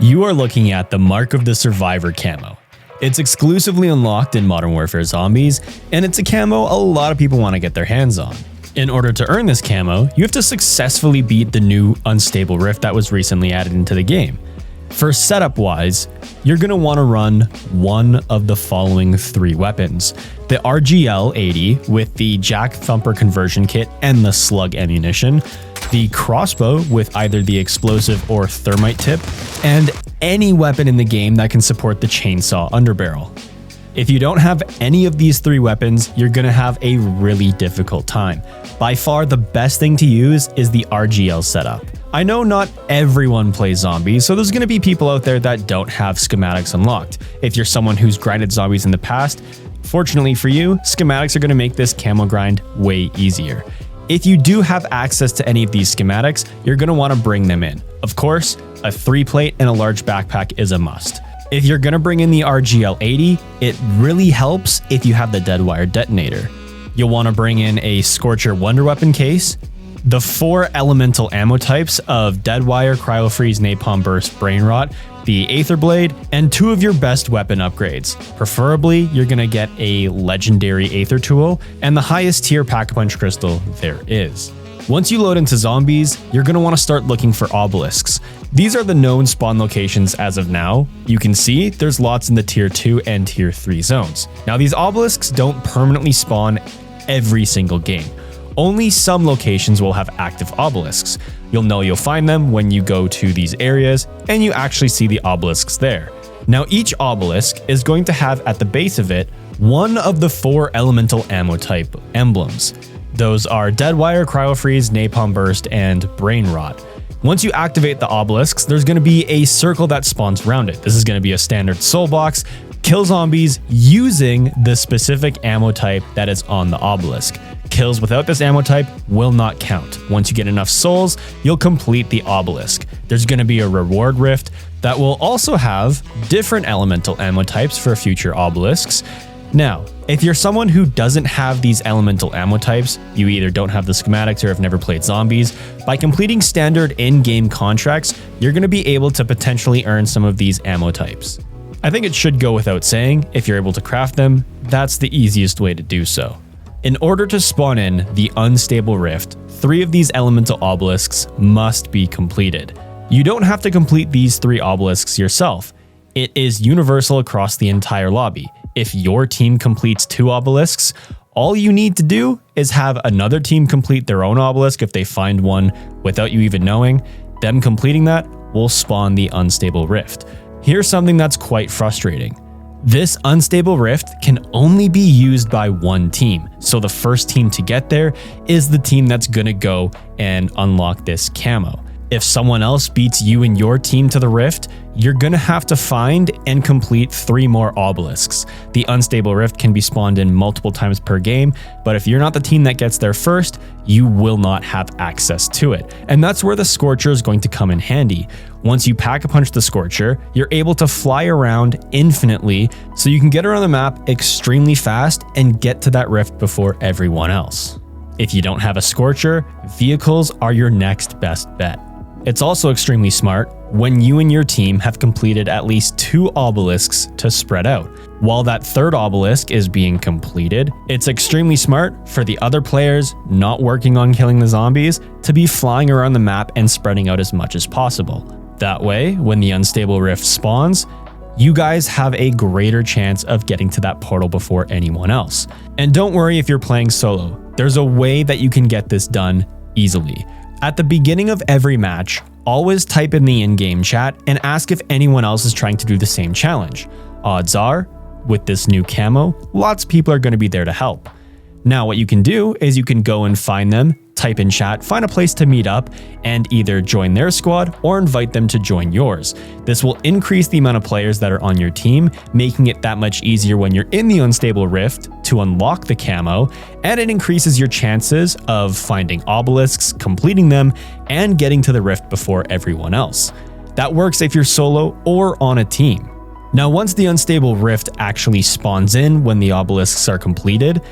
You are looking at the Mark of the Survivor camo. It's exclusively unlocked in Modern Warfare Zombies, and it's a camo a lot of people want to get their hands on. In order to earn this camo, you have to successfully beat the new Unstable Rift that was recently added into the game. For setup wise, you're going to want to run one of the following three weapons. The RGL-80 with the Jack Thumper conversion kit and the slug ammunition, the crossbow with either the explosive or thermite tip, and any weapon in the game that can support the chainsaw underbarrel. If you don't have any of these three weapons, you're going to have a really difficult time. By far, the best thing to use is the RGL setup. I know not everyone plays zombies, so there's going to be people out there that don't have schematics unlocked. If you're someone who's grinded zombies in the past, fortunately for you, schematics are going to make this camo grind way easier. If you do have access to any of these schematics, you're going to want to bring them in. Of course, a 3-plate and a large backpack is a must. If you're going to bring in the RGL-80, it really helps if you have the dead wire detonator. You'll want to bring in a Scorcher Wonder Weapon case, the 4 elemental ammo types of dead wire, cryo freeze, napalm burst, brain rot, the Aether Blade, and 2 of your best weapon upgrades. Preferably, you're going to get a legendary Aether tool and the highest tier Pack-a-Punch crystal there is. Once you load into zombies, you're going to want to start looking for obelisks. These are the known spawn locations as of now. You can see there's lots in the tier 2 and tier 3 zones. Now these obelisks don't permanently spawn every single game. Only some locations will have active obelisks. You'll know you'll find them when you go to these areas and you actually see the obelisks there. Now each obelisk is going to have at the base of it one of the 4 elemental ammo type emblems. Those are dead wire, cryo freeze, napalm burst, and brain rot. Once you activate the obelisks, there's going to be a circle that spawns around it. This is going to be a standard soul box. Kill zombies using the specific ammo type that is on the obelisk. Kills without this ammo type will not count. Once you get enough souls, you'll complete the obelisk. There's going to be a reward rift that will also have different elemental ammo types for future obelisks. Now, if you're someone who doesn't have these elemental ammo types, you either don't have the schematics or have never played zombies, by completing standard in-game contracts, you're going to be able to potentially earn some of these ammo types. I think it should go without saying, if you're able to craft them, that's the easiest way to do so. In order to spawn in the Unstable Rift, 3 of these elemental obelisks must be completed. You don't have to complete these 3 obelisks yourself. It is universal across the entire lobby. If your team completes 2 obelisks, all you need to do is have another team complete their own obelisk if they find one without you even knowing. Them completing that will spawn the Unstable Rift. Here's something that's quite frustrating. This Unstable Rift can only be used by one team, so the first team to get there is the team that's gonna go and unlock this camo. If someone else beats you and your team to the rift, you're gonna have to find and complete 3 more obelisks. The Unstable Rift can be spawned in multiple times per game, but if you're not the team that gets there first, you will not have access to it. And that's where the Scorcher is going to come in handy. Once you Pack-a-Punch the Scorcher, you're able to fly around infinitely, so you can get around the map extremely fast and get to that rift before everyone else. If you don't have a Scorcher, vehicles are your next best bet. It's also extremely smart when you and your team have completed at least 2 obelisks to spread out. While that 3rd obelisk is being completed, it's extremely smart for the other players not working on killing the zombies to be flying around the map and spreading out as much as possible. That way, when the Unstable Rift spawns, you guys have a greater chance of getting to that portal before anyone else. And don't worry if you're playing solo, there's a way that you can get this done easily. At the beginning of every match, always type in the in-game chat and ask if anyone else is trying to do the same challenge. Odds are, with this new camo, lots of people are going to be there to help. Now what you can do is you can go and find them, type in chat, find a place to meet up, and either join their squad or invite them to join yours. This will increase the amount of players that are on your team, making it that much easier when you're in the Unstable Rift to unlock the camo, and it increases your chances of finding obelisks, completing them, and getting to the rift before everyone else. That works if you're solo or on a team. Now once the Unstable Rift actually spawns in when the obelisks are completed,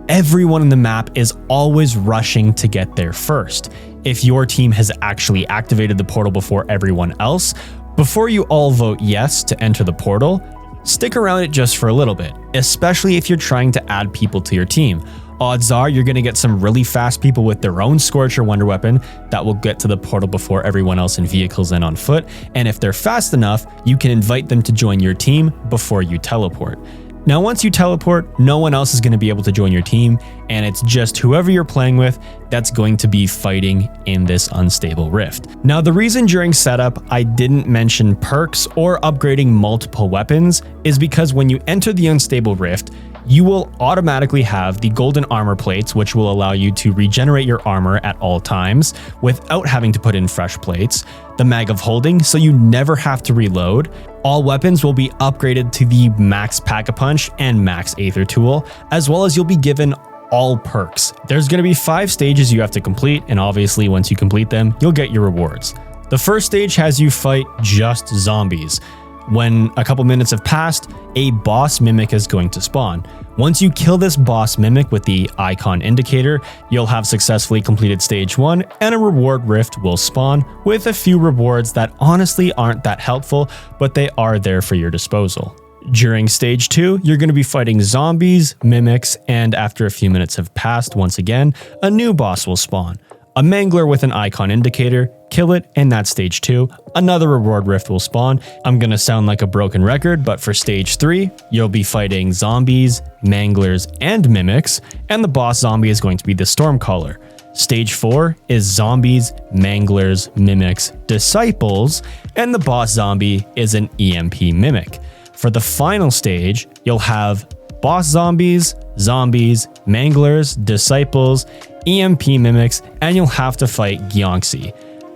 everyone in the map is always rushing to get there first. If your team has actually activated the portal before everyone else, Before you all vote yes to enter the portal, stick around it just for a little bit, especially if you're trying to add people to your team. Odds are you're going to get some really fast people with their own Scorcher Wonder Weapon that will get to the portal before everyone else in vehicles and on foot, and if they're fast enough, you can invite them to join your team before you teleport. Now, once you teleport, no one else is going to be able to join your team, and it's just whoever you're playing with that's going to be fighting in this unstable rift. Now, the reason during setup I didn't mention perks or upgrading multiple weapons is because when you enter the unstable rift, you will automatically have the golden armor plates, which will allow you to regenerate your armor at all times without having to put in fresh plates. The mag of holding, so you never have to reload. All weapons will be upgraded to the max pack-a-punch and max aether tool, as well as you'll be given all perks. There's going to be 5 stages you have to complete, and obviously once you complete them, you'll get your rewards. The first stage has you fight just zombies. When a couple minutes have passed, a boss mimic is going to spawn. Once you kill this boss mimic with the icon indicator, you'll have successfully completed stage 1 and a reward rift will spawn with a few rewards that honestly aren't that helpful, but they are there for your disposal. During stage 2, you're going to be fighting zombies, mimics, and after a few minutes have passed, once again, a new boss will spawn. A mangler with an icon indicator, kill it, and that's stage 2. Another reward rift will spawn. I'm gonna sound like a broken record, but for stage 3, you'll be fighting zombies, manglers, and mimics, and the boss zombie is going to be the Stormcaller. Stage 4 is zombies, manglers, mimics, disciples, and the boss zombie is an EMP mimic. For the final stage, you'll have boss zombies, manglers, disciples, EMP mimics, and you'll have to fight Gyeongsi.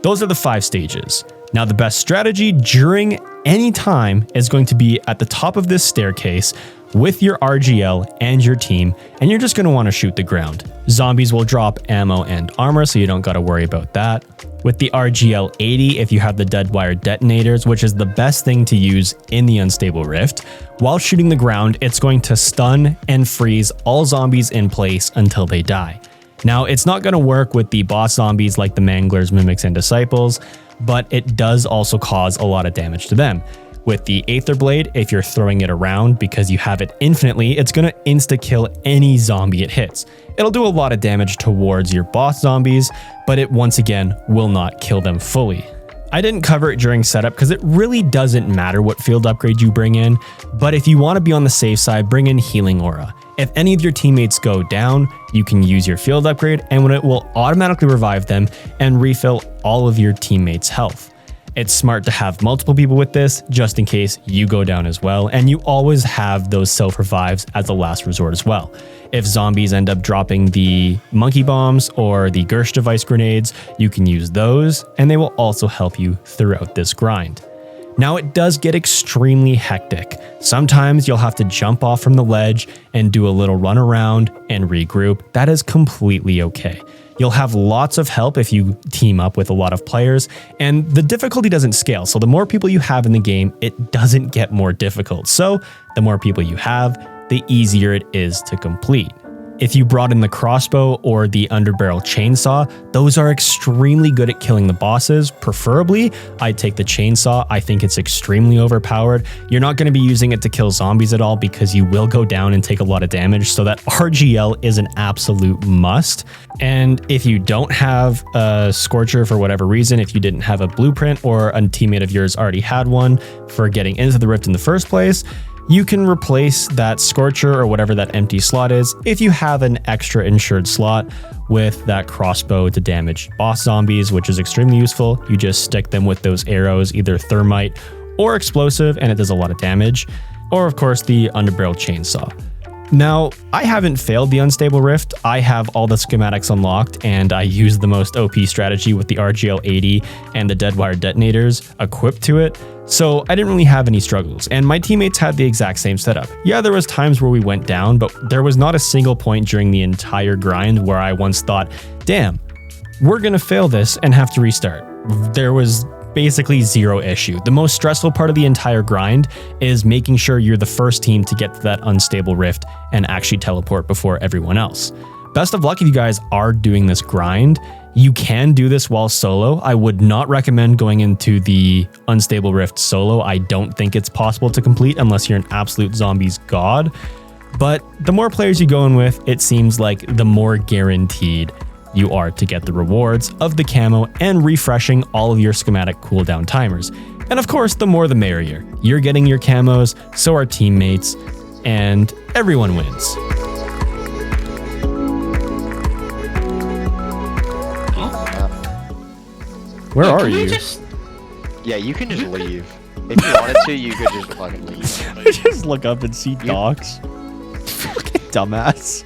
Those are the 5 stages. Now, the best strategy during any time is going to be at the top of this staircase with your RGL and your team, and you're just going to want to shoot the ground. Zombies will drop ammo and armor, so you don't got to worry about that. With the RGL 80, if you have the dead wire detonators, which is the best thing to use in the unstable rift, while shooting the ground, it's going to stun and freeze all zombies in place until they die. Now, it's not going to work with the boss zombies like the manglers, mimics, and disciples, but it does also cause a lot of damage to them. With the Aether Blade, if you're throwing it around because you have it infinitely, it's going to insta-kill any zombie it hits. It'll do a lot of damage towards your boss zombies, but it once again will not kill them fully. I didn't cover it during setup because it really doesn't matter what field upgrade you bring in, but if you want to be on the safe side, bring in Healing Aura. If any of your teammates go down, you can use your field upgrade and it will automatically revive them and refill all of your teammates' health. It's smart to have multiple people with this just in case you go down as well, and you always have those self-revives as a last resort as well. If zombies end up dropping the monkey bombs or the Gersh device grenades, you can use those and they will also help you throughout this grind. Now, it does get extremely hectic. Sometimes you'll have to jump off from the ledge and do a little run around and regroup. That is completely okay. You'll have lots of help if you team up with a lot of players, and the difficulty doesn't scale. So the more people you have in the game, it doesn't get more difficult. So the more people you have, the easier it is to complete. If you brought in the crossbow or the underbarrel chainsaw, those are extremely good at killing the bosses. Preferably, I'd take the chainsaw. I think it's extremely overpowered. You're not going to be using it to kill zombies at all because you will go down and take a lot of damage, so that RGL is an absolute must. And if you don't have a Scorcher for whatever reason, if you didn't have a blueprint or a teammate of yours already had one for getting into the rift in the first place, you can replace that Scorcher or whatever that empty slot is if you have an extra insured slot with that crossbow to damage boss zombies, which is extremely useful. You just stick them with those arrows, either thermite or explosive, and it does a lot of damage. Or of course the underbarrel chainsaw. Now, I haven't failed the Unstable Rift. I have all the schematics unlocked, and I use the most OP strategy with the RGL 80 and the dead wire detonators equipped to it, so I didn't really have any struggles, and my teammates had the exact same setup. Yeah, there was times where we went down, but there was not a single point during the entire grind where I once thought, damn, we're gonna fail this and have to restart. There was basically zero issue. The most stressful part of the entire grind is making sure you're the first team to get to that unstable rift and actually teleport before everyone else. Best of luck if you guys are doing this grind. You can do this while solo. I would not recommend going into the Unstable Rift solo. I don't think it's possible to complete unless you're an absolute zombies god. But the more players you go in with, it seems like the more guaranteed you are to get the rewards of the camo and refreshing all of your schematic cooldown timers. And of course, the more the merrier. You're getting your camos, so are teammates, and everyone wins. Where are you? Yeah, you can just leave. If you wanted to, you could just fucking leave. Just look up and see docs. Fucking dumbass.